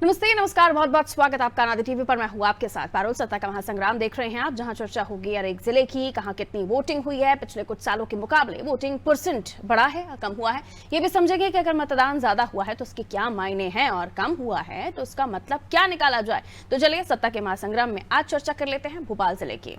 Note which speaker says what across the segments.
Speaker 1: नमस्ते, नमस्कार, बहुत बहुत स्वागत आपका आनंद टीवी पर। मैं हूं आपके साथ पारुल। सत्ता का महासंग्राम देख रहे हैं आप, जहां चर्चा होगी हर एक जिले की, कहां कितनी वोटिंग हुई है, पिछले कुछ सालों के मुकाबले वोटिंग परसेंट बढ़ा है या कम हुआ है। ये भी समझेंगे कि अगर मतदान ज्यादा हुआ है तो उसके क्या मायने हैं और कम हुआ है तो उसका मतलब क्या निकाला जाए। तो चलिए सत्ता के महासंग्राम में आज चर्चा कर लेते हैं भोपाल जिले की।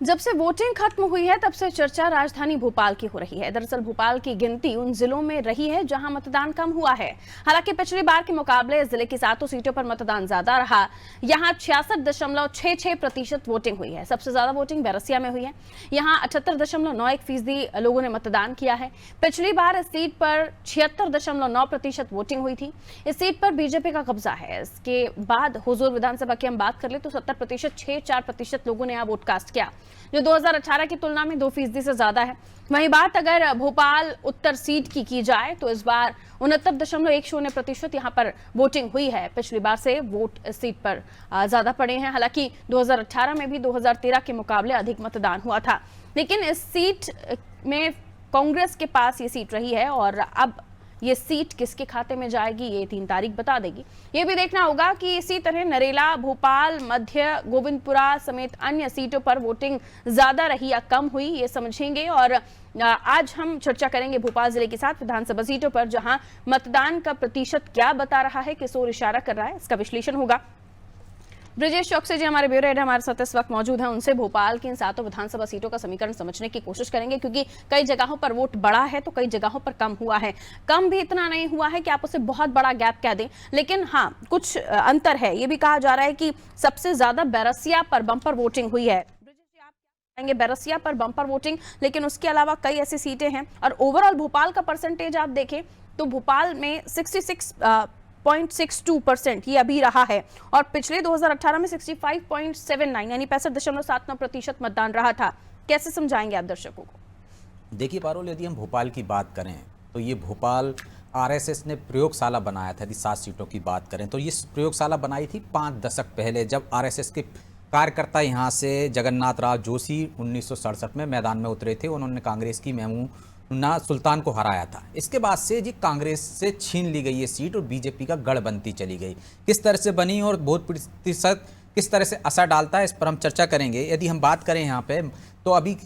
Speaker 1: जब से वोटिंग खत्म हुई है तब से चर्चा राजधानी भोपाल की हो रही है। दरअसल भोपाल की गिनती उन जिलों में रही है जहां मतदान कम हुआ है। हालांकि पिछली बार के मुकाबले जिले की 7 सीटों पर मतदान ज्यादा रहा। यहां 66.66% वोटिंग हुई है। सबसे ज्यादा वोटिंग बैरसिया में हुई है। यहां 78.91% लोगों ने मतदान किया है। पिछली बार इस सीट पर 76.9% वोटिंग हुई थी। इस सीट पर बीजेपी का कब्जा है। इसके बाद हुजूर विधानसभा की हम बात कर ले तो 70% 64% लोगों ने यहाँ वोट कास्ट किया, जो 2018 की तुलना में 2% से ज्यादा है। वहीं बात अगर भोपाल उत्तर सीट की जाए तो इस बार 69.10% यहां पर वोटिंग हुई है। पिछली बार से वोट इस सीट पर ज्यादा पड़े हैं। हालांकि 2018 में भी 2013 के मुकाबले अधिक मतदान हुआ था, लेकिन इस सीट में कांग्रेस के पास ये सीट रही है और अब ये सीट किसके खाते में जाएगी ये 3 तारीख बता देगी। ये भी देखना होगा कि इसी तरह नरेला, भोपाल, मध्य, गोविंदपुरा समेत अन्य सीटों पर वोटिंग ज्यादा रही या कम हुई, ये समझेंगे। और आज हम चर्चा करेंगे भोपाल जिले के साथ विधानसभा सीटों पर जहां मतदान का प्रतिशत क्या बता रहा है, किस ओर इशारा कर रहा है, इसका विश्लेषण होगा। ब्रजेश चौकसी जी हमारे ब्यूरो हेड हमारे साथ इस वक्त मौजूद हैं। उनसे भोपाल की इन 7 विधानसभा सीटों का समीकरण समझने की कोशिश करेंगे, क्योंकि कई जगहों पर वोट बढ़ा है तो कई जगहों पर कम हुआ है। कम भी इतना नहीं हुआ है कि आप उसे बहुत बड़ा गैप कह दें, लेकिन हाँ कुछ अंतर है। ये भी कहा जा रहा है कि सबसे ज्यादा बैरसिया पर बंपर वोटिंग हुई है। बैरसिया पर बंपर वोटिंग, लेकिन उसके अलावा कई ऐसी सीटें हैं। और ओवरऑल भोपाल का परसेंटेज आप देखें तो भोपाल में 66.62% ये अभी रहा है और पिछले 2018 में 65.79 यानी 65.79% मतदान रहा था। कैसे समझाएंगे आप दर्शकों को?
Speaker 2: देखिए पारुल, यदि हम भोपाल की बात करें तो ये भोपाल आरएसएस ने प्रयोगशाला बनाया था। यदि 7 सीटों की बात करें तो ये प्रयोगशाला बनाई थी 5 दशक पहले, जब आरएसएस के कार्यकर्ता यहाँ से जगन्नाथ राव जोशी 1967 में मैदान में उतरे थे। उन्होंने कांग्रेस की मेमूना सुल्तान को हराया था। इसके बाद से जी कांग्रेस से छीन ली गई ये सीट और बीजेपी का गढ़ बनती चली गई। किस तरह से बनी और वोट प्रतिशत किस तरह से असर डालता है, इस पर हम चर्चा करेंगे। यदि हम बात करें यहाँ पे तो अभी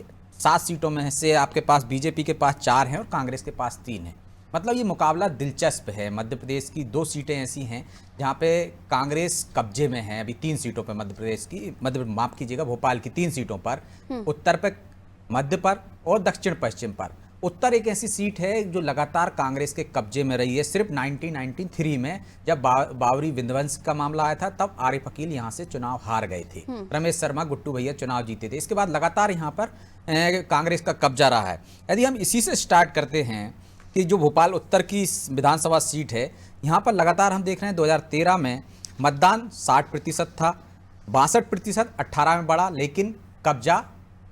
Speaker 2: 7 सीटों में से आपके पास बीजेपी के पास 4 हैं और कांग्रेस के पास 3 हैं। मतलब ये मुकाबला दिलचस्प है। मध्य प्रदेश की 2 सीटें ऐसी हैं जहाँ पे कांग्रेस कब्जे में है। अभी 3 सीटों पर मध्य प्रदेश की माफ कीजिएगा भोपाल की 3 सीटों पर, उत्तर पर, मध्य पर और दक्षिण पश्चिम पर। उत्तर एक ऐसी सीट है जो लगातार कांग्रेस के कब्जे में रही है। सिर्फ 1993 में जब बावरी विध्वंस का मामला आया था तब आरिफ अकील यहाँ से चुनाव हार गए थे। रमेश शर्मा, गुट्टू भैया चुनाव जीते थे। इसके बाद लगातार यहाँ पर कांग्रेस का कब्जा रहा है। यदि हम इसी से स्टार्ट करते हैं कि जो भोपाल उत्तर की विधानसभा सीट है, यहाँ पर लगातार हम देख रहे हैं 2013 में मतदान 60% था, 62% 18 में बढ़ा, लेकिन कब्जा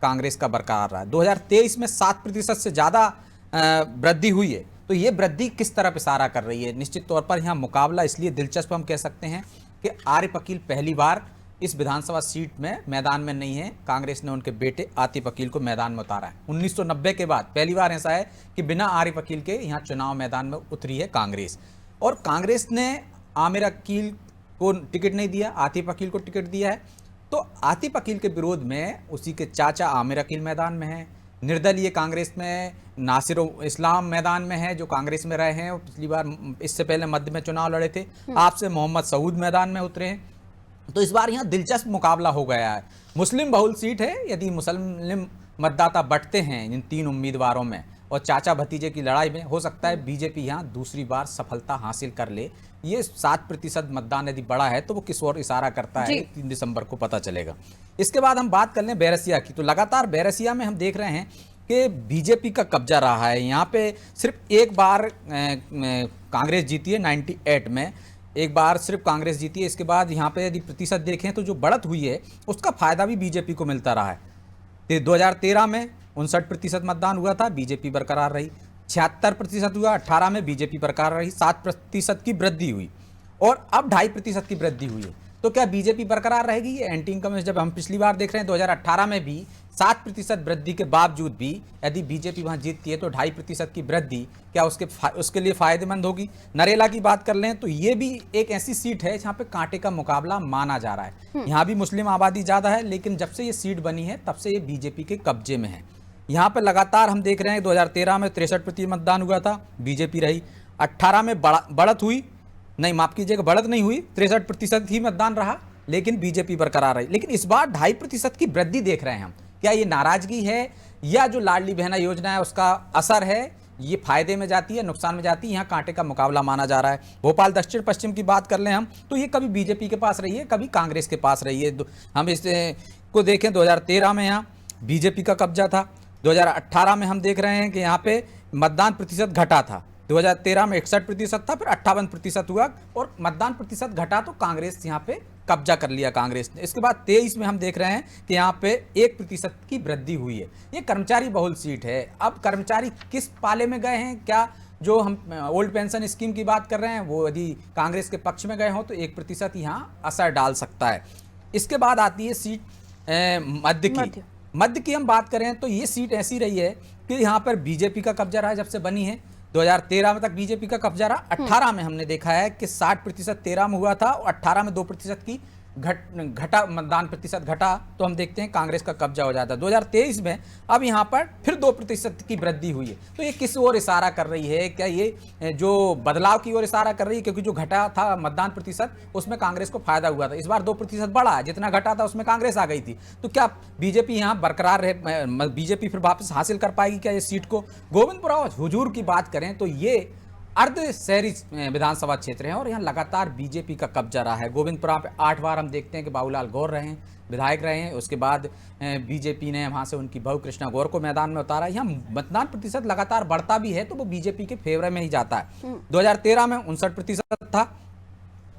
Speaker 2: कांग्रेस का बरकरार रहा है। 2023 में 7% से ज़्यादा वृद्धि हुई है। तो ये वृद्धि किस तरफ इशारा कर रही है? निश्चित तौर पर यहाँ मुकाबला इसलिए दिलचस्प हम कह सकते हैं कि आरिफ अकील पहली बार इस विधानसभा सीट में मैदान में नहीं है। कांग्रेस ने उनके बेटे आतिफ अकील को मैदान में उतारा है। 1990 के बाद पहली बार ऐसा है कि बिना आरिफ अकील के यहाँ चुनाव मैदान में उतरी है कांग्रेस। और कांग्रेस ने आमिर अकील को टिकट नहीं दिया, आतिफ अकील को टिकट दिया है। तो आतिफ अकील के विरोध में उसी के चाचा आमिर अकील मैदान में है। निर्दलीय कांग्रेस में नासिर इस्लाम मैदान में है, जो कांग्रेस में रहे हैं और पिछली बार इससे पहले मध्य में चुनाव लड़े थे। आपसे मोहम्मद सऊद मैदान में उतरे हैं। तो इस बार यहाँ दिलचस्प मुकाबला हो गया है। मुस्लिम बहुल सीट है। यदि मुस्लिम मतदाता बंटते हैं इन 3 उम्मीदवारों में और चाचा भतीजे की लड़ाई में, हो सकता है बीजेपी यहाँ दूसरी बार सफलता हासिल कर ले। ये 7% मतदान यदि बड़ा है तो वो किस ओर इशारा करता है 3 दिसंबर को पता चलेगा। इसके बाद हम बात कर लें बैरसिया की, तो लगातार बैरसिया में हम देख रहे हैं कि बीजेपी का कब्जा रहा है। यहाँ पे सिर्फ एक बार कांग्रेस जीती है 98 में, एक बार सिर्फ कांग्रेस जीती है। इसके बाद यहाँ पे यदि प्रतिशत देखें तो जो बढ़त हुई है उसका फायदा भी बीजेपी को मिलता रहा है। 2013 में 59% मतदान हुआ था, बीजेपी बरकरार रही। 76% हुआ 18 में, बीजेपी बरकरार रही। 7% की वृद्धि हुई और अब 2.5% की वृद्धि हुई है। तो क्या बीजेपी बरकरार रहेगी? ये एंटी इनकम जब हम पिछली बार देख रहे हैं 2018 में भी 7% वृद्धि के बावजूद भी यदि बीजेपी वहां जीतती है तो 2.5% की वृद्धि क्या उसके लिए फायदेमंद होगी? नरेला की बात कर लें तो ये भी एक ऐसी सीट है जहां पे कांटे का मुकाबला माना जा रहा है। यहाँ भी मुस्लिम आबादी ज्यादा है, लेकिन जब से ये सीट बनी है तब से ये बीजेपी के कब्जे में है। यहाँ पे लगातार हम देख रहे हैं 2013 में 63% मतदान हुआ था, बीजेपी रही। 18 में बढ़त हुई, नहीं माफ कीजिएगा, बढ़त नहीं हुई, 63% ही मतदान रहा, लेकिन बीजेपी बरकरार रही। लेकिन इस बार 2.5% की वृद्धि देख रहे हैं हम। क्या ये नाराजगी है या जो लाडली बहना योजना है उसका असर है? ये फायदे में जाती है, नुकसान में जाती है? यहाँ कांटे का मुकाबला माना जा रहा है। भोपाल दक्षिण पश्चिम की बात कर लें हम तो ये कभी बीजेपी के पास रही है, कभी कांग्रेस के पास रही है। हम इस को देखें 2013 में यहाँ बीजेपी का कब्जा था, 2018 में हम देख रहे हैं कि यहाँ पे मतदान प्रतिशत घटा था। 2013 में 61% था, फिर 58% हुआ और मतदान प्रतिशत घटा तो कांग्रेस यहाँ पे कब्जा कर लिया कांग्रेस ने। इसके बाद 23 में हम देख रहे हैं कि यहाँ पे 1% की वृद्धि हुई है। ये कर्मचारी बहुल सीट है। अब कर्मचारी किस पाले में गए हैं? क्या जो हम ओल्ड पेंशन स्कीम की बात कर रहे हैं वो यदि कांग्रेस के पक्ष में गए हों तो 1% यहाँ असर डाल सकता है। इसके बाद आती है सीट मध्य की हम बात करें तो ये सीट ऐसी रही है कि यहाँ पर बीजेपी का कब्जा रहा है जब से बनी है। 2013 में तक बीजेपी का कब्जा रहा। 18 में हमने देखा है कि 60% 13 में हुआ था और 18 में 2% की घटा मतदान प्रतिशत घटा तो हम देखते हैं कांग्रेस का कब्जा हो जाता है। 2023 में अब यहाँ पर फिर 2% की वृद्धि हुई है। तो ये किस ओर इशारा कर रही है? क्या ये जो बदलाव की ओर इशारा कर रही है? क्योंकि जो घटा था मतदान प्रतिशत उसमें कांग्रेस को फायदा हुआ था, इस बार 2% बढ़ा, जितना घटा था उसमें कांग्रेस आ गई थी। तो क्या बीजेपी यहाँ बरकरार रहे, बीजेपी फिर वापस हासिल कर पाएगी क्या ये सीट को? गोविंदपुर और हुजूर की बात करें तो ये अर्ध शहरी विधानसभा क्षेत्र है और यहाँ लगातार बीजेपी का कब्जा रहा है। गोविंदपुरा पे 8 बार हम देखते हैं कि बाबूलाल गौर रहे हैं, विधायक रहे हैं। उसके बाद बीजेपी ने वहाँ से उनकी बहू कृष्णा गौर को मैदान में उतारा। यहाँ मतदान प्रतिशत लगातार बढ़ता भी है तो वो बीजेपी के फेवर में ही जाता है। 2013 में 59% था,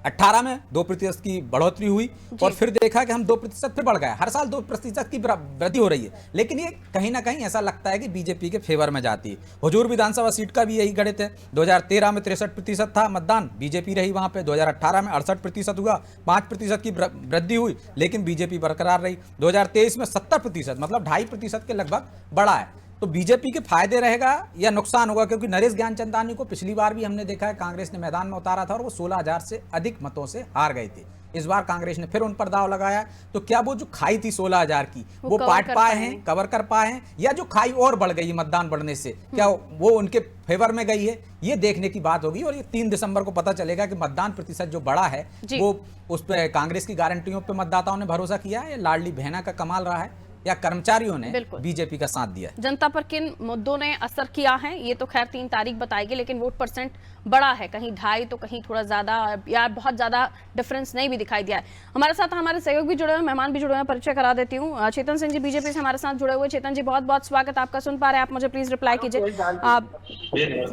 Speaker 2: 18 में 2% की बढ़ोतरी हुई और फिर देखा कि हम 2% फिर बढ़ गए। हर साल 2% की वृद्धि हो रही है, लेकिन ये कहीं ना कहीं ऐसा लगता है कि बीजेपी के फेवर में जाती है। हुजूर विधानसभा सीट का भी यही गणित है। 2013 में 63% था मतदान, बीजेपी रही वहां पे। 2018 में 68% हुआ, 5% की वृद्धि हुई, लेकिन बीजेपी बरकरार रही। 2023 में 70% मतलब 2.5% के लगभग बढ़ा है। तो बीजेपी के फायदे रहेगा या नुकसान होगा? क्योंकि नरेश ज्ञानचंदानी को पिछली बार भी हमने देखा है कांग्रेस ने मैदान में उतारा था और वो 16,000 से अधिक मतों से हार गए थे। इस बार कांग्रेस ने फिर उन पर दाव लगाया। तो क्या वो जो खाई थी 16,000 की वो पाट पाए हैं, कवर कर पाए हैं, या जो खाई और बढ़ गई मतदान बढ़ने से क्या वो उनके फेवर में गई है? ये देखने की बात होगी और ये 3 दिसंबर को पता चलेगा कि मतदान प्रतिशत जो बढ़ा है वो उस पर कांग्रेस की गारंटियों पर मतदाताओं ने भरोसा किया है या लाडली बहना का कमाल रहा है या कर्मचारियों ने बीजेपी का साथ दिया?
Speaker 1: जनता पर किन मुद्दों ने असर किया है ये तो खैर 3 तारीख बताएगी, लेकिन वोट परसेंट बड़ा है, कहीं 2.5 तो कहीं थोड़ा ज्यादा, यार बहुत ज्यादा डिफरेंस नहीं भी दिखाई दिया है। हमारे साथ हमारे सहयोग भी जुड़े हुए, मेहमान भी जुड़े हुए हैं, परिचय करा देती हूँ। चेतन सिंह जी बीजेपी से हमारे साथ जुड़े हुए। चेतन जी बहुत बहुत स्वागत आपका, सुन पा रहे हैं आप मुझे? प्लीज रिप्लाई कीजिए।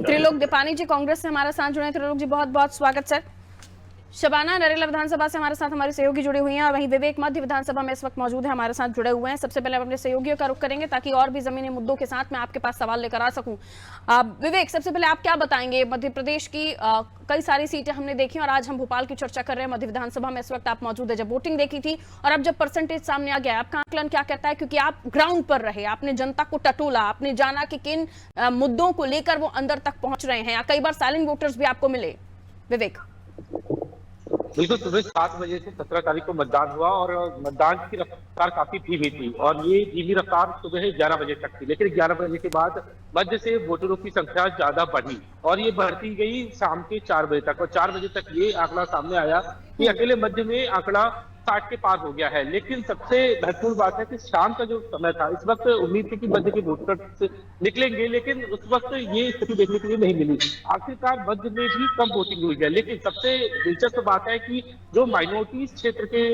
Speaker 1: त्रिलोक दीपानी जी कांग्रेस से हमारे साथ जुड़े हैं। त्रिलोक जी बहुत बहुत स्वागत सर। शबाना नरेला विधानसभा से हमारे साथ हमारी सहयोगी जुड़ी हुई हैं और वहीं विवेक मध्य विधानसभा में इस वक्त मौजूद है, हमारे साथ जुड़े हुए हैं। सबसे पहले हम अपने सहयोगियों का रुख करेंगे ताकि और भी जमीनी मुद्दों के साथ मैं आपके पास सवाल लेकर आ सकूं। विवेक, सबसे पहले आप क्या बताएंगे? मध्य प्रदेश की कई सारी सीटें हमने देखी और आज हम भोपाल की चर्चा कर रहे हैं। मध्य विधानसभा में इस वक्त आप मौजूद है, जब वोटिंग देखी थी और अब जब परसेंटेज सामने आ गया, आपका आकलन क्या कहता है? क्योंकि आप ग्राउंड पर रहे, आपने जनता को टटोला, आपने जाना कि किन मुद्दों को लेकर वो अंदर तक पहुंच रहे हैं, या कई बार साइलेंट वोटर्स भी आपको मिले। विवेक।
Speaker 3: बिल्कुल, सुबह 7 बजे से 17 तारीख को मतदान हुआ और मतदान की रफ्तार काफी धीमी थी और ये धीमी रफ्तार सुबह 11 बजे तक थी, लेकिन 11 बजे के बाद मध्य से वोटरों की संख्या ज्यादा बढ़ी और ये बढ़ती गई शाम के 4 बजे तक और 4 बजे तक ये आंकड़ा सामने आया कि अकेले मध्य में आंकड़ा 60 के पार हो गया है। लेकिन सबसे महत्वपूर्ण बात है कि शाम का जो समय था, इस वक्त उम्मीद थी कि मध्य के वोटर निकलेंगे, लेकिन उस वक्त ये स्थिति देखने के लिए नहीं मिली। आखिरकार मध्य में भी कम वोटिंग हुई है, लेकिन सबसे दिलचस्प बात है कि जो माइनॉरिटी क्षेत्र के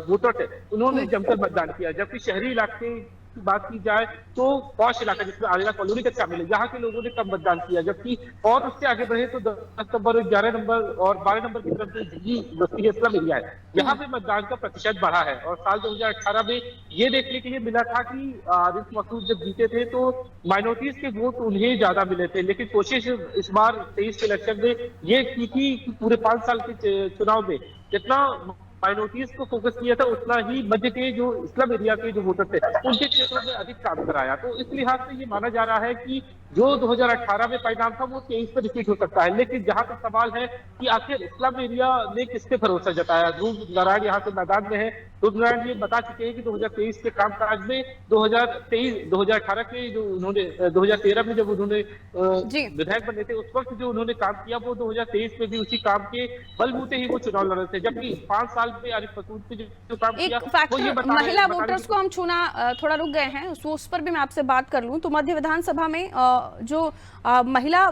Speaker 3: वोटर थे उन्होंने जमकर मतदान किया, जबकि शहरी इलाके की बात की जाए तो पॉश इलाका जिसमें आरेला कॉलोनी का शामिल है, यहाँ के लोगों ने कम मतदान किया। जबकि और उससे आगे बढ़े तो 10 नंबर, 11 नंबर और 12 नंबर की तरफ से झिल्ली बस्ती इस्लाम एरिया है, यहाँ पे मतदान का प्रतिशत बढ़ा है। और साल 2018 में ये देखने के लिए मिला था कि आरिफ मसूद जब जीते थे तो माइनॉरिटीज के वोट उन्हें ज्यादा मिले थे, लेकिन कोशिश इस बार 23 के इलेक्शन में ये की थी कि पूरे 5 साल के चुनाव में जितना माइनॉरिटीज को फोकस किया था, उतना ही मध्य के जो इस्लाम एरिया के जो वोटर थे उनके क्षेत्रों में अधिक काम कराया। तो इस लिहाज से ये माना जा रहा है कि जो 2018 में परिणाम था वो 23 पर रिपीट हो सकता है। लेकिन जहां तक सवाल है कि आखिर इस्लाम एरिया ने किस पे भरोसा जताया, ध्रुव नारायण यहाँ से मैदान में है। ध्रुव नारायण ये बता चुके हैं कि 2023 के कामकाज में 2018 के जो उन्होंने 2013 में जब उन्होंने विधायक बने थे उस वक्त जो उन्होंने काम किया वो 2023 में भी उसी काम के बलबूते ही वो चुनाव लड़ रहे थे। जबकि 5 साल में आरिफ मसूद ने जो काम किया वो ये
Speaker 1: महिला वोटर्स को हम छूना थोड़ा रुक गए हैं, उस पर भी मैं आपसे बात कर लूं। तो मध्य विधानसभा में जो महिला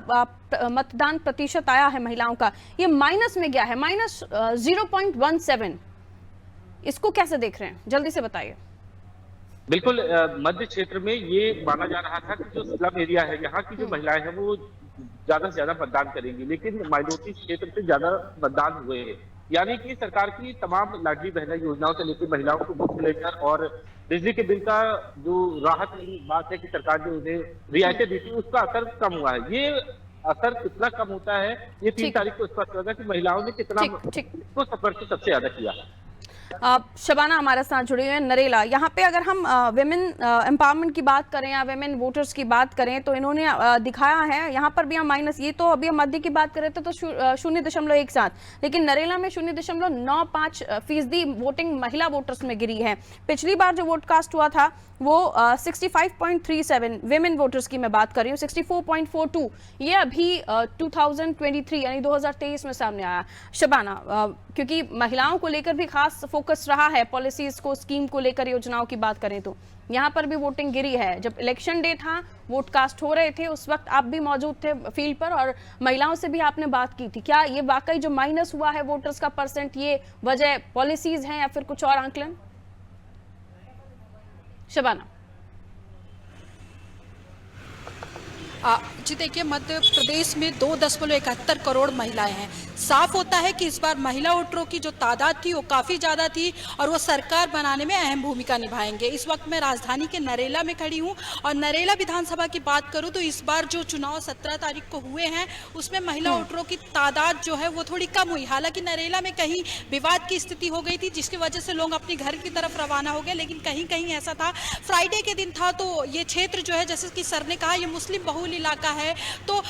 Speaker 1: मतदान प्रतिशत आया है महिलाओं का, ये माइनस में गया है, माइनस 0.17। इसको कैसे देख रहे हैं, जल्दी से बताइए।
Speaker 3: बिल्कुल, मध्य क्षेत्र में ये माना जा रहा था कि जो स्लम एरिया है यहाँ की जो महिलाएं हैं वो ज्यादा से ज्यादा मतदान करेंगी, लेकिन माइनॉरिटी क्षेत्र से ज्यादा मतदान हुए हैं। यानी कि सरकार की तमाम लाडली बहना योजनाओं से लेकर महिलाओं को मुफ्त लेकर और बिजली के बिल का जो राहत वाली बात है कि सरकार ने उन्हें रियायतें दी थी, उसका असर कम हुआ है। ये असर कितना कम होता है ये 3 तारीख को स्पष्ट होगा कि महिलाओं ने कितना इसको सफर से सबसे ज्यादा किया।
Speaker 1: शबाना हमारे साथ जुड़ी हुई है नरेला। यहाँ पे अगर हम वेमेन एम्पावरमेंट की बात करें या वेमेन वोटर्स की बात करें तो इन्होंने दिखाया है, यहाँ पर भी हम माइनस, ये तो अभी हम मध्य की बात करें तो 0.17, लेकिन नरेला में 0.95% वोटिंग महिला वोटर्स में गिरी है। पिछली बार जो वोट कास्ट हुआ था वो 65.37 वेमेन वोटर्स की मैं बात कर रही हूँ, 64.42 ये अभी 2023 यानी 2023 में सामने आया। शबाना, क्योंकि महिलाओं को लेकर भी खास फोकस रहा है, पॉलिसीज को, स्कीम को लेकर योजनाओं की बात करें तो यहाँ पर भी वोटिंग गिरी है। जब इलेक्शन डे था, वोट कास्ट हो रहे थे, उस वक्त आप भी मौजूद थे फील्ड पर और महिलाओं से भी आपने बात की थी। क्या ये वाकई जो माइनस हुआ है वोटर्स का परसेंट, ये वजह पॉलिसीज हैं या फिर कुछ और आंकलन? शबाना।
Speaker 4: जी देखिए, मध्य प्रदेश में 2.71 करोड़ महिलाएं हैं। साफ होता है कि इस बार महिला वोटरों की जो तादाद थी वो काफ़ी ज़्यादा थी और वो सरकार बनाने में अहम भूमिका निभाएंगे। इस वक्त मैं राजधानी के नरेला में खड़ी हूँ और नरेला विधानसभा की बात करूँ तो इस बार जो चुनाव 17 तारीख को हुए हैं उसमें महिला वोटरों की तादाद जो है वो थोड़ी कम हुई। हालांकि नरेला में कहीं विवाद की स्थिति हो गई थी जिसकी वजह से लोग अपने घर की तरफ रवाना हो गए, लेकिन कहीं कहीं ऐसा था, फ्राइडे के दिन था तो ये क्षेत्र जो है, जैसे कि सर ने कहा, ये मुस्लिम बहुल इलाका है, तो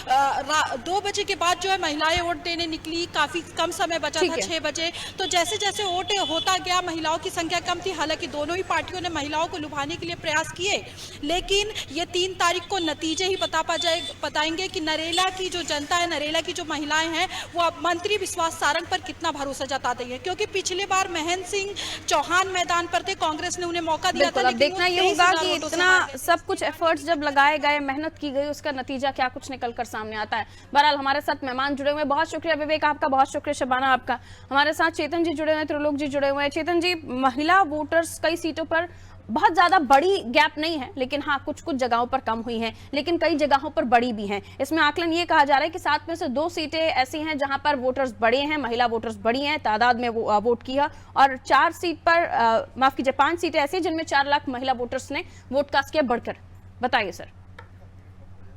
Speaker 4: 2 बजे के बाद जो है महिलाएं वोट देने निकली। काफी कम समय बचा था, 6 बजे। तो जैसे जैसे वोट होता गया महिलाओं की संख्या कम थी। हालांकि दोनों ही पार्टियों ने महिलाओं को लुभाने के लिए प्रयास किए, लेकिन ये 3 तारीख को नतीजे ही बताएंगे कि नरेला की जो जनता है, नरेला की जो महिलाएं हैं, वो अब मंत्री विश्वास सारंग पर कितना भरोसा जताती है। क्योंकि पिछले बार महेंद्र सिंह चौहान मैदान पर थे, कांग्रेस ने उन्हें मौका दिया था, लेकिन
Speaker 1: देखना ये होगा कि इतना सब कुछ एफर्ट्स जब लगाए गए, मेहनत की गई, उसका नतीजा क्या कुछ निकल कर सामने आता है। बहरहाल हमारे साथ मेहमान जुड़े हुए, बहुत शुक्रिया विवेक आपका, बहुत शुक्रिया शबाना आपका। हमारे साथ चेतन जी जुड़े हुए हैं, त्रिलोक जी जुड़े हुए हैं। चेतन जी, महिला वोटर्स कई सीटों पर बहुत ज्यादा बड़ी गैप नहीं है, लेकिन हाँ कुछ कुछ जगहों पर कम हुई हैं, लेकिन कई जगहों पर बड़ी भी हैं। इसमें आकलन ये कहा जा रहा है कि 7 में से 2 सीटें ऐसी हैं जहां पर वोटर्स बड़े हैं, महिला वोटर्स बड़ी हैं तादाद में वोट किया, और 4 सीट पर माफ कीजिए 5 सीटें ऐसी जिनमें 4 लाख महिला वोटर्स ने वोट कास्ट किया बढ़कर। बताइए सर।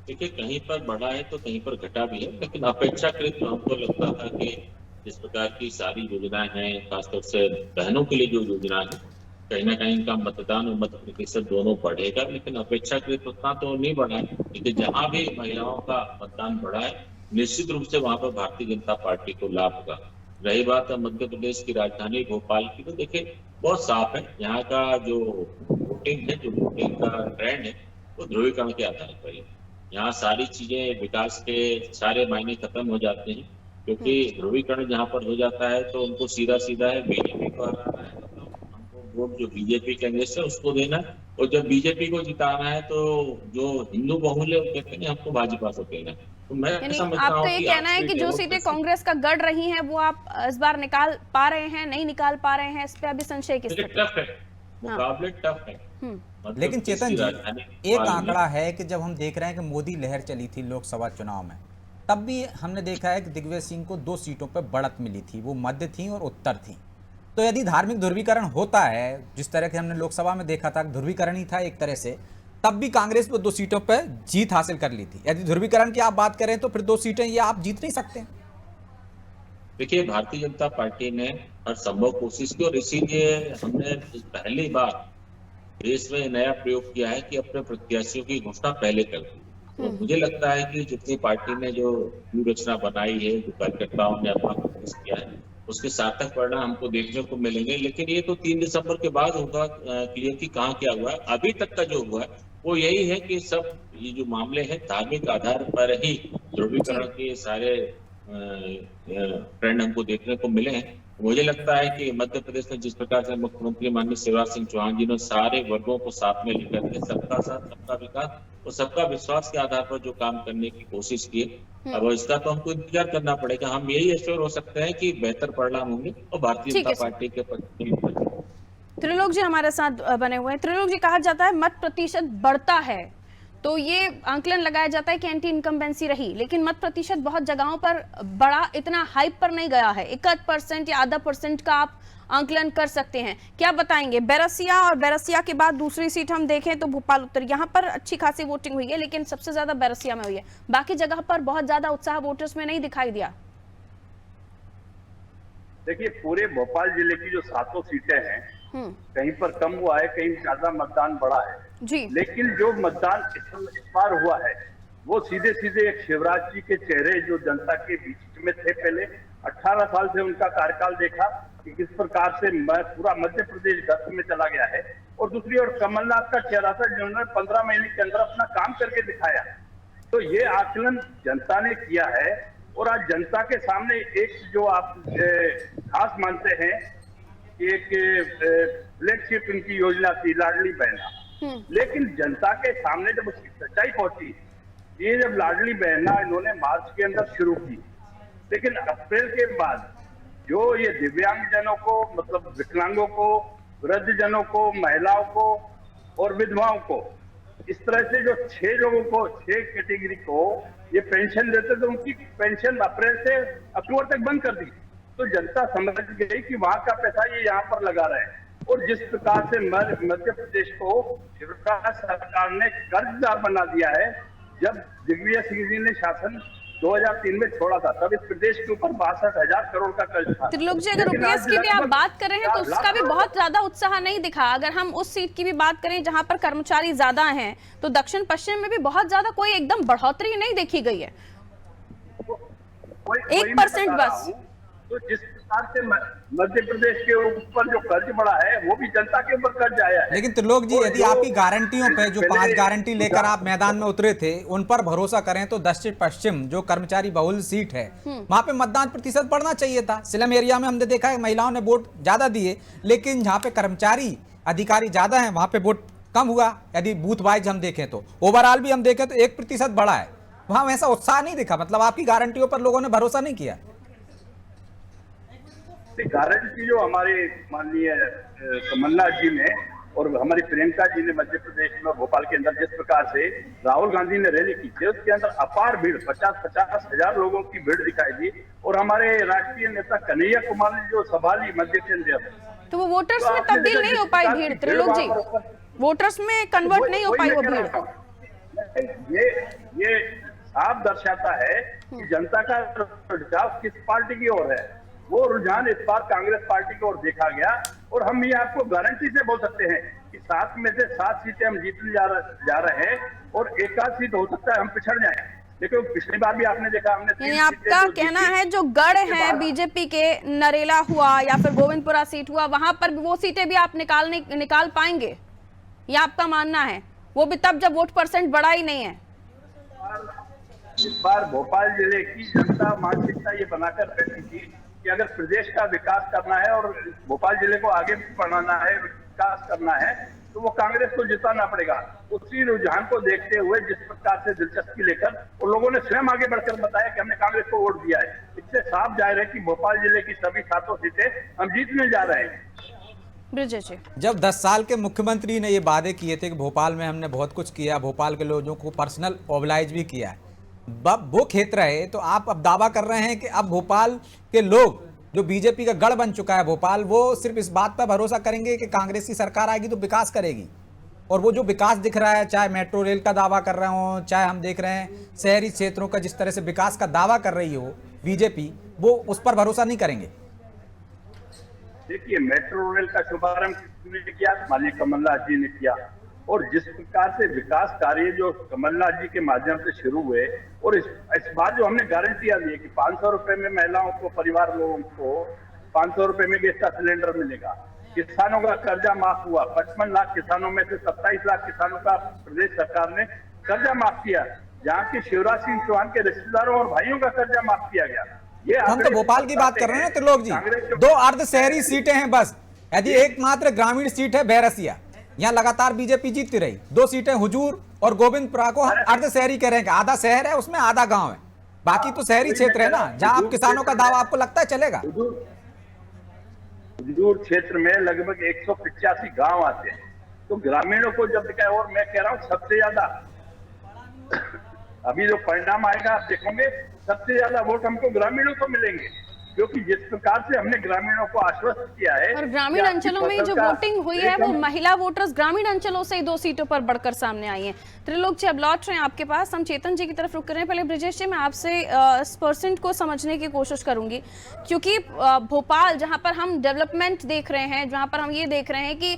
Speaker 5: देखिए, कहीं पर बढ़ा है तो कहीं पर घटा भी है, लेकिन अपेक्षाकृत हमको लगता था कि जिस प्रकार की सारी योजनाएं हैं, खासतौर से बहनों के लिए जो योजनाएं हैं, कहीं ना कहीं इनका मतदान और मत प्रतिशत दोनों बढ़ेगा, लेकिन अपेक्षाकृत उतना तो नहीं बढ़ा है। लेकिन जहां भी महिलाओं का मतदान बढ़ा है, निश्चित रूप से वहां पर भारतीय जनता पार्टी को लाभ होगा। रही बात मध्य प्रदेश की राजधानी भोपाल की, तो देखिए बहुत साफ है, यहाँ का जो वोटिंग है, जो वोटिंग का ट्रेंड है, वो ध्रुवीकरण के आधार पर है। यहाँ सारी चीजें, विकास के सारे मायने खत्म हो जाते हैं, क्योंकि ध्रुवीकरण जहाँ पर हो जाता है तो उनको सीधा सीधा है बीजेपी को हराना है, मतलब हमको वोट जो बीजेपी कांग्रेस है उसको देना है, और जब बीजेपी को जिताना है तो जो हिंदू बहुल है वो कहते हैं हमको भाजपा को देना है। तो मैं समझता हूँ
Speaker 1: आपका ये कहना है कि जो सीटें कांग्रेस का गढ़ रही हैं वो आप इस बार निकाल पा रहे हैं, नहीं निकाल पा रहे हैं, इस पे अभी संशय किस तरह?
Speaker 5: टफ है, मुकाबले टफ है।
Speaker 2: लेकिन चेतन जी, एक आंकड़ा है कि जब हम देख रहे हैं कि मोदी लहर चली थी लोकसभा चुनाव में, तब भी हमने देखा है कि दिग्विजय सिंह को 2 सीटों पर बढ़त मिली थी, वो मध्य थी और उत्तर थी। तो यदि धार्मिक ध्रुवीकरण होता है, जिस तरह के हमने लोकसभा में देखा था, ध्रुवीकरण ही था एक तरह से, तब भी कांग्रेस को 2 सीटों पर जीत हासिल कर ली थी। यदि ध्रुवीकरण की आप बात करें तो फिर 2 सीटें ये आप जीत नहीं सकते।
Speaker 5: देखिए, भारतीय जनता पार्टी ने हर संभव कोशिश की और इसीलिए हमने पहली बार देश में नया प्रयोग किया है कि अपने प्रत्याशियों की घोषणा पहले कर दी। तो मुझे लगता है कि जितनी पार्टी ने जो व्यूह रचना बनाई है, जो कार्यकर्ताओं ने अपना कोशिश किया है, उसके सार्थक परिणाम हमको देखने को मिलेंगे। लेकिन ये तो 3 दिसंबर के बाद होगा क्लियर कि कहाँ क्या हुआ है। अभी तक का जो हुआ है वो यही है कि सब ये जो मामले हैं धार्मिक आधार पर ही ध्रुवीकरण के सारे ट्रेंड हमको देखने को मिले हैं। मुझे लगता है कि मध्य प्रदेश में जिस प्रकार से मुख्यमंत्री माननीय शिवराज सिंह चौहान जी ने सारे वर्गों को साथ में लेकर के सबका साथ सबका विकास और सबका विश्वास के आधार पर जो काम करने की कोशिश की, अब इसका तो हमको इंतजार करना पड़ेगा। हम यही एश्योर हो सकते हैं कि बेहतर परिणाम होंगे और भारतीय जनता पार्टी के पक्ष।
Speaker 1: त्रिलोक जी हमारे साथ बने हुए हैं। त्रिलोक जी, कहा जाता है मत प्रतिशत बढ़ता है तो ये आंकलन लगाया जाता है कि एंटी इनकम्बेंसी रही, लेकिन मत प्रतिशत बहुत जगहों पर बड़ा इतना हाइप पर नहीं गया है। 1% या आधा % का आप आंकलन कर सकते हैं। क्या बताएंगे? बैरसिया और बैरसिया के बाद दूसरी सीट हम देखें तो भोपाल उत्तर, यहाँ पर अच्छी खासी वोटिंग हुई है, लेकिन सबसे ज्यादा बैरसिया में हुई है। बाकी जगह पर बहुत ज्यादा उत्साह वोटर्स में नहीं दिखाई दिया।
Speaker 6: देखिए, पूरे भोपाल जिले की जो 7 सीटें हैं, कहीं पर कम हुआ है, कहीं ज्यादा मतदान बढ़ा है
Speaker 1: जी।
Speaker 6: लेकिन जो मतदान इस बार हुआ है वो सीधे सीधे एक शिवराज जी के चेहरे जो जनता के बीच में थे। पहले 18 साल से उनका कार्यकाल देखा कि किस प्रकार से पूरा मध्य प्रदेश गर्त में चला गया है, और दूसरी ओर कमलनाथ का चेहरा था जिन्होंने 15 महीने के अंदर अपना काम करके दिखाया। तो ये आकलन जनता ने किया है और आज जनता के सामने एक जो आप खास मानते हैं एक फ्लैगशिप इनकी योजना थी लाडली बहना, लेकिन जनता के सामने जब उसकी सच्चाई पहुंची, ये जब लाडली बहना इन्होंने मार्च के अंदर शुरू की, लेकिन अप्रैल के बाद जो ये दिव्यांग जनों को, मतलब विकलांगों को, वृद्ध जनों को, महिलाओं को और विधवाओं को, इस तरह से जो 6 लोगों को, 6 कैटेगरी को ये पेंशन देते थे, उनकी पेंशन अप्रैल से अक्टूबर तक बंद कर दी। तो जनता समझ गई कि वहां का पैसा ये यहाँ पर लगा रहे हैं। और जिस प्रकार से मध्य प्रदेश को शिवराज सरकार ने कर्जदार बना दिया है, जब दिग्विजय सिंह जी ने शासन 2003 में छोड़ा था, तब इस प्रदेश के ऊपर 62,000 करोड़ का कर्ज था।
Speaker 1: त्रिलोक जी, अगर ओपीएस की भी आप बात कर रहे हैं तो उसका भी बहुत ज्यादा उत्साह नहीं दिखा। अगर हम उस सीट की भी बात करें जहां पर कर्मचारी ज्यादा हैं, तो दक्षिण पश्चिम में भी बहुत ज्यादा कोई एकदम बढ़ोतरी नहीं देखी गई है, 1% बस।
Speaker 6: तो जिस प्रकार से मध्य प्रदेश के ऊपर जो कर्ज बढ़ा है वो भी जनता के ऊपर कर्ज आया है।
Speaker 2: लेकिन त्रिलोक जी, यदि आपकी गारंटियों पे जो 5 गारंटी लेकर आप मैदान में उतरे थे उन पर भरोसा करें तो दक्षिण पश्चिम जो कर्मचारी बहुल सीट है वहां पे मतदान प्रतिशत बढ़ना चाहिए था। स्लम एरिया में हमने देखा है महिलाओं ने वोट ज्यादा दिए, लेकिन जहाँ पे कर्मचारी अधिकारी ज्यादा है वहां पे वोट कम हुआ। यदि बूथ वाइज हम देखें तो ओवरऑल भी हम देखें तो 1% बढ़ा है, वहां वैसा उत्साह नहीं दिखा। मतलब आपकी गारंटियों पर लोगों ने भरोसा नहीं किया।
Speaker 6: गारंटी जो हमारे माननीय कमलनाथ जी ने और हमारी प्रियंका जी ने मध्य प्रदेश में भोपाल के अंदर जिस प्रकार से राहुल गांधी ने रैली की थी, उसके अंदर अपार भीड़ 50-50 हजार लोगों की भीड़ दिखाई दी। और हमारे राष्ट्रीय नेता कन्हैया कुमार ने जो सभा ली मध्य के अंदर,
Speaker 1: तो वो वोटर्स में तब्दील नहीं हो पाई भीड़। त्रिलोक जी, वोटर्स में कन्वर्ट नहीं हो पाई वो भीड़।
Speaker 6: ये साफ दर्शाता है कि जनता का रुझान किस पार्टी की ओर है। वो रुझान इस बार कांग्रेस पार्टी की ओर देखा गया, और हम ये आपको गारंटी से बोल सकते हैं कि 7 में से 7 सीटें हम जीतने जा रहे हैं, और 1 आध सीट हो सकता है हम पिछड़ जाएं। लेकिन पिछली बार भी आपने देखा हमने
Speaker 1: यानी आपका कहना है जो गढ़ है बीजेपी के, नरेला हुआ या फिर गोविंदपुरा सीट हुआ, वहां पर वो सीटें भी आप निकाल पाएंगे, ये आपका मानना है? वो भी तब जब वोट % बढ़ा ही नहीं है।
Speaker 6: इस बार भोपाल जिले की जनता मानसिकता ये बनाकर बैठी थी कि अगर प्रदेश का विकास करना है और भोपाल जिले को आगे बढ़ाना है, विकास करना है, तो वो कांग्रेस को जिताना पड़ेगा। उसी रुझान को देखते हुए जिस प्रकार से दिलचस्पी लेकर उन लोगों ने स्वयं आगे बढ़कर बताया कि हमने कांग्रेस को वोट दिया है, इससे साफ जाहिर है कि भोपाल जिले की सभी 7 सीटें हम जीतने जा रहे हैं।
Speaker 2: जब 10 साल के मुख्यमंत्री ने ये वादे किए थे कि भोपाल में हमने बहुत कुछ किया, भोपाल के लोगों को पर्सनल मोबिलाइज भी किया है, वो खेत रहे, तो आप अब दावा कर रहे हैं कि अब भोपाल के लोग, जो बीजेपी का गढ़ बन चुका है भोपाल, वो सिर्फ इस बात पर भरोसा करेंगे कि कांग्रेस की सरकार आएगी तो विकास करेगी। और वो जो विकास दिख रहा है, चाहे मेट्रो रेल का दावा कर रहे हो, चाहे हम देख रहे हैं शहरी क्षेत्रों का जिस तरह से विकास का दावा कर रही हो, बीजेपी, वो उस पर भरोसा नहीं करेंगे?
Speaker 6: देखिए, मेट्रो रेल का शुभारंभ किसने किया? माननीय कमलनाथ जी ने किया। और जिस प्रकार से विकास कार्य जो कमलनाथ जी के माध्यम से शुरू हुए, और इस बार जो हमने गारंटियां दी कि 500 रुपए में महिलाओं को, परिवार लोगों को 500 रुपए में गैस का सिलेंडर मिलेगा। किसानों का कर्जा माफ हुआ। 55 लाख किसानों में से 27 लाख किसानों का प्रदेश सरकार ने कर्जा माफ किया। जहाँ की शिवराज सिंह चौहान के रिश्तेदारों और भाइयों का कर्जा माफ किया गया। ये
Speaker 2: हम तो भोपाल की बात कर रहे हैं ना त्रिलोक जी। 2 अर्ध शहरी सीटें हैं बस, यदि एकमात्र ग्रामीण सीट है बैरसिया, यहाँ लगातार बीजेपी जीतती रही। 2 सीटें हुजूर और गोविंदपुरा को अर्ध शहरी कह रहे हैं, आधा शहर है उसमें आधा गांव है, बाकी तो शहरी क्षेत्र है ना, जहां आप किसानों का दावा आपको लगता है चलेगा?
Speaker 6: हुजूर क्षेत्र में लगभग 185 गांव आते हैं, तो ग्रामीणों को जब देखा, और मैं कह रहा हूँ सबसे ज्यादा अभी जो परिणाम आएगा आप देखोगे, सबसे ज्यादा वोट हमको ग्रामीणों को मिलेंगे, क्योंकि जिस प्रकार से हमने ग्रामीणों को आश्वस्त किया है।
Speaker 1: और ग्रामीण अंचलों में जो वोटिंग हुई है वो महिला वोटर्स ग्रामीण अंचलों से ही 2 सीटों पर बढ़कर सामने आई हैं। त्रिलोक जी, अब लौट रहे हैं आपके पास, हम चेतन जी की तरफ रुक रहे हैं। पहले ब्रिजेश जी, मैं आपसे इस परसेंट को समझने की कोशिश करूंगी, क्योंकि भोपाल जहां पर हम डेवलपमेंट देख रहे हैं, जहां पर हम ये देख रहे हैं कि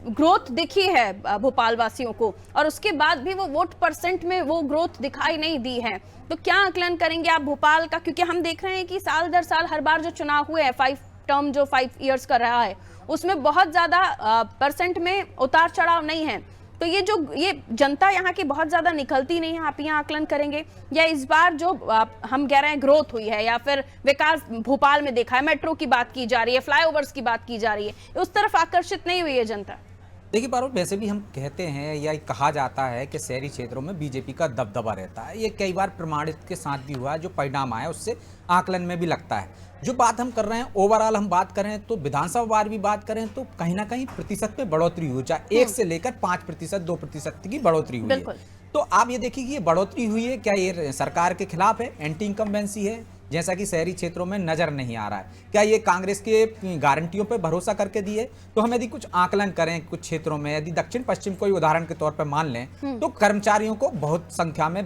Speaker 1: ग्रोथ दिखी है भोपाल वासियों को, और उसके बाद भी वो वोट परसेंट में वो ग्रोथ दिखाई नहीं दी है, तो क्या आकलन करेंगे आप भोपाल का? क्योंकि हम देख रहे हैं कि साल दर साल हर बार जो चुनाव हुए हैं, 5 टर्म जो 5 इयर्स का रहा है, उसमें बहुत ज्यादा परसेंट में उतार चढ़ाव नहीं है, तो ये जनता यहाँ की बहुत ज्यादा निकलती नहीं है, आप यहाँ आकलन करेंगे? या इस बार जो हम कह रहे हैं ग्रोथ हुई है, या फिर विकास भोपाल में देखा है, मेट्रो की बात की जा रही है, फ्लाईओवर्स की बात की जा रही है, उस तरफ आकर्षित नहीं हुई है जनता?
Speaker 2: देखिए पारुल, वैसे भी हम कहते हैं या कहा जाता है कि शहरी क्षेत्रों में बीजेपी का दबदबा रहता है, ये कई बार प्रमाणित के साथ भी हुआ है, जो परिणाम आया उससे आकलन में भी लगता है। जो बात हम कर रहे हैं ओवरऑल हम बात करें तो विधानसभा वार भी बात करें तो कहीं ना कहीं प्रतिशत में बढ़ोतरी हुई, चाहे 1 से लेकर 5%, 2% की बढ़ोतरी हुई है। तो आप ये देखिए कि ये बढ़ोतरी हुई है, क्या ये सरकार के खिलाफ है, एंटी इनकम्बेंसी है, जैसा कि शहरी क्षेत्रों में नजर नहीं आ रहा है? क्या ये कांग्रेस के गारंटियों पर भरोसा करके दिए? तो हम यदि कुछ आकलन करें कुछ क्षेत्रों में, यदि दक्षिण पश्चिम को उदाहरण के तौर पर मान लें, तो कर्मचारियों को बहुत संख्या में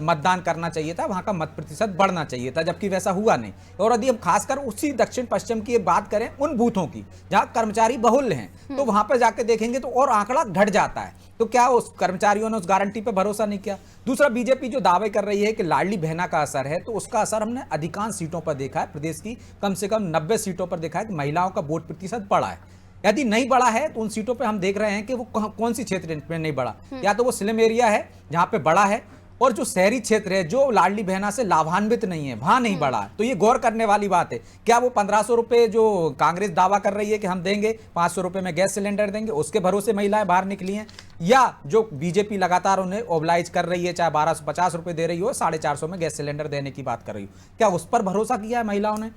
Speaker 2: मतदान करना चाहिए था, वहां का मत प्रतिशत बढ़ना चाहिए था, जबकि वैसा हुआ नहीं। और यदि हम खासकर उसी दक्षिण पश्चिम की बात करें, उन बूथों की जहां कर्मचारी बहुल्य हैं, तो वहां पर जाकर देखेंगे तो और आंकड़ा घट जाता है। तो क्या उस कर्मचारियों ने उस गारंटी पर भरोसा नहीं किया? दूसरा, बीजेपी जो दावे कर रही है कि लाडली बहना का असर है, तो उसका असर हमने अधिकांश सीटों पर देखा है, प्रदेश की कम से कम 90 सीटों पर देखा है कि महिलाओं का वोट प्रतिशत बढ़ा है। यदि नहीं बढ़ा है तो उन सीटों पर हम देख रहे हैं कि वो कौन सी क्षेत्र में नहीं बढ़ा, या तो वो स्लम एरिया है जहां पे बढ़ा है, और जो शहरी क्षेत्र है जो लाडली बहना से लाभान्वित नहीं है, वहां नहीं बढ़ा। तो ये गौर करने वाली बात है। क्या वो 1500 रुपए जो कांग्रेस दावा कर रही है कि हम देंगे, 500 रुपए में गैस सिलेंडर देंगे, उसके भरोसे महिलाएं बाहर निकली हैं? या जो बीजेपी लगातार उन्हें ओबलाइज कर रही है, चाहे 1250 रुपए दे रही हो, 450 में गैस सिलेंडर देने की बात कर रही हो, क्या उस पर भरोसा किया है महिलाओं ने?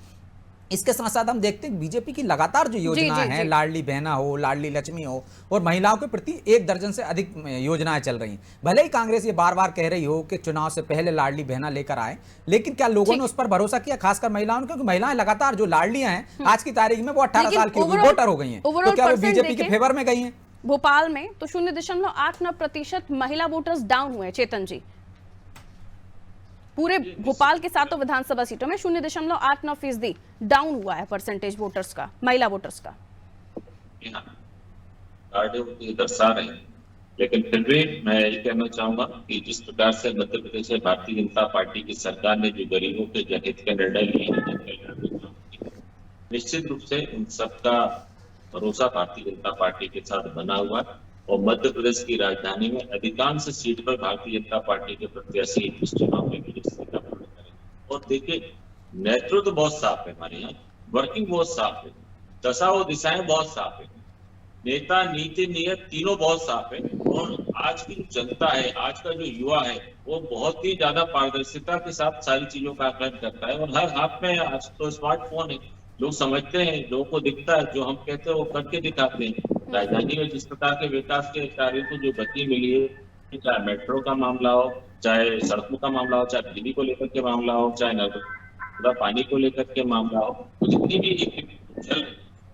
Speaker 2: इसके साथ साथ हम देखते हैं बीजेपी की लगातार जो योजनाएं हैं, लाडली बहना हो, लाडली लक्ष्मी हो, और महिलाओं के प्रति 1 दर्जन से अधिक योजनाएं चल रही हैं। भले ही कांग्रेस ये बार बार कह रही हो कि चुनाव से पहले लाडली बहना लेकर आए, लेकिन क्या लोगों ने उस पर भरोसा किया, खासकर महिलाओं ने? क्योंकि महिलाएं लगातार जो लाडलियां हैं आज की तारीख में वो 18 साल की वोटर हो गई हैं, तो क्या वो बीजेपी के फेवर में गई हैं?
Speaker 1: भोपाल में तो 0.89% महिला वोटर्स डाउन हुए। चेतन जी, पूरे भोपाल के 7 विधानसभा सीटों में 0.89% डाउन हुआ है परसेंटेज वोटर्स का, महिला वोटर्स का।
Speaker 5: दर्शा रहे हैं, लेकिन फिर भी मैं ये कहना चाहूंगा कि जिस प्रकार से मध्य प्रदेश में भारतीय जनता पार्टी की सरकार ने जो गरीबों के जनहित के निर्णय लिए हैं, निश्चित रूप से उन सबका भरोसा भारतीय जनता पार्टी के साथ बना हुआ है, और मध्य प्रदेश की राजधानी में अधिकांश सीट पर भारतीय जनता पार्टी के प्रत्याशी इस चुनाव में विजय का प्रमाण करेंगे। और देखिए, नेतृत्व तो बहुत साफ है हमारे यहाँ, वर्किंग बहुत साफ है, दशा और दिशाएं बहुत साफ है, नेता नीति नियत तीनों बहुत साफ है। और आज की जो जनता है, आज का जो युवा है, वो बहुत ही ज्यादा पारदर्शिता के साथ सारी चीजों का आकलन करता है। और हर हाथ में आज तो स्मार्टफोन है, लोग समझते हैं, लोगों को दिखता है, जो हम कहते हैं वो करके दिखाते हैं। राजधानी में जिस प्रकार के विकास के कार्यों को जो गति मिली है, चाहे मेट्रो का मामला हो, चाहे सड़कों का मामला हो, चाहे बिजली को लेकर के मामला हो, चाहे नर्मदा पानी को लेकर के मामला हो, तो जितनी भी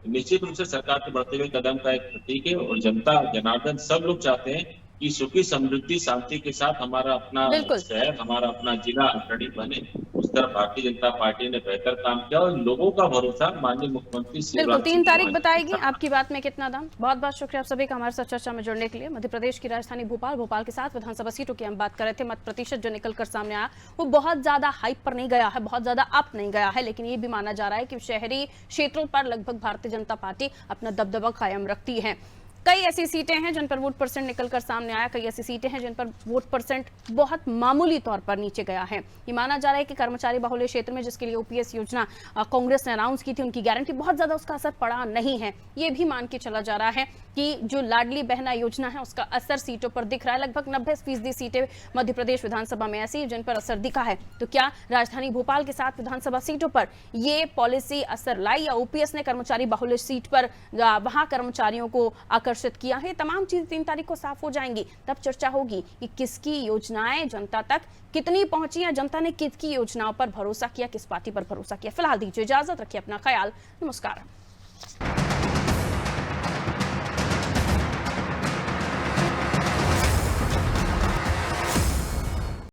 Speaker 5: निश्चित रूप से सरकार के बढ़ते हुए कदम का एक प्रतीक है। और जनता जनार्दन सब लोग चाहते हैं कि सुखी समृद्धि शांति के साथ हमारा अपना
Speaker 1: बिल्कुल।
Speaker 5: शहर, हमारा अपना जिला अग्रणी बने, उस तरह भारतीय जनता पार्टी ने बेहतर काम किया और लोगों का भरोसा माननीय मुख्यमंत्री
Speaker 1: बिल्कुल
Speaker 5: शिवराज
Speaker 1: 3
Speaker 5: सिंह
Speaker 1: तारीख
Speaker 5: चौहान
Speaker 1: बताएगी आपकी बात में कितना दम। बहुत बहुत शुक्रिया आप सभी का हमारे साथ चर्चा में जुड़ने के लिए। मध्य प्रदेश की राजधानी भोपाल के साथ विधानसभा सीटों की हम बात कर रहे थे। मत प्रतिशत जो निकल कर सामने आया वो बहुत ज्यादा हाइप पर नहीं गया है, बहुत ज्यादा अप नहीं गया है, लेकिन ये भी माना जा रहा है कि शहरी क्षेत्रों पर लगभग भारतीय जनता पार्टी अपना दबदबा कायम रखती है। कई ऐसी सीटें हैं जिन पर वोट परसेंट निकलकर सामने आया, कई ऐसी सीटें हैं जिन पर वोट परसेंट बहुत मामूली तौर पर नीचे गया है। ये माना जा रहा है कि कर्मचारी बाहुल्य क्षेत्र में जिसके लिए ओपीएस योजना कांग्रेस ने अनाउंस की थी, उनकी गारंटी बहुत ज्यादा उसका असर पड़ा नहीं है। ये भी मान के चला जा रहा है कि जो लाडली बहना योजना है उसका असर सीटों पर दिख रहा है। लगभग 90% सीटें मध्य प्रदेश विधानसभा में ऐसी जिन पर असर दिखा है। तो क्या राजधानी भोपाल के साथ विधानसभा सीटों पर ये पॉलिसी असर लाई या ओपीएस ने कर्मचारी बाहुल्य सीट पर वहां कर्मचारियों को आकर्षित किया है? तमाम चीजें 3 तारीख को साफ हो जाएंगी। तब चर्चा होगी कि किसकी योजनाएं जनता तक कितनी पहुंची है, जनता ने किसकी योजनाओं पर भरोसा किया, किस पार्टी पर भरोसा किया। फिलहाल दीजिए इजाजत, रखिए अपना ख्याल। नमस्कार।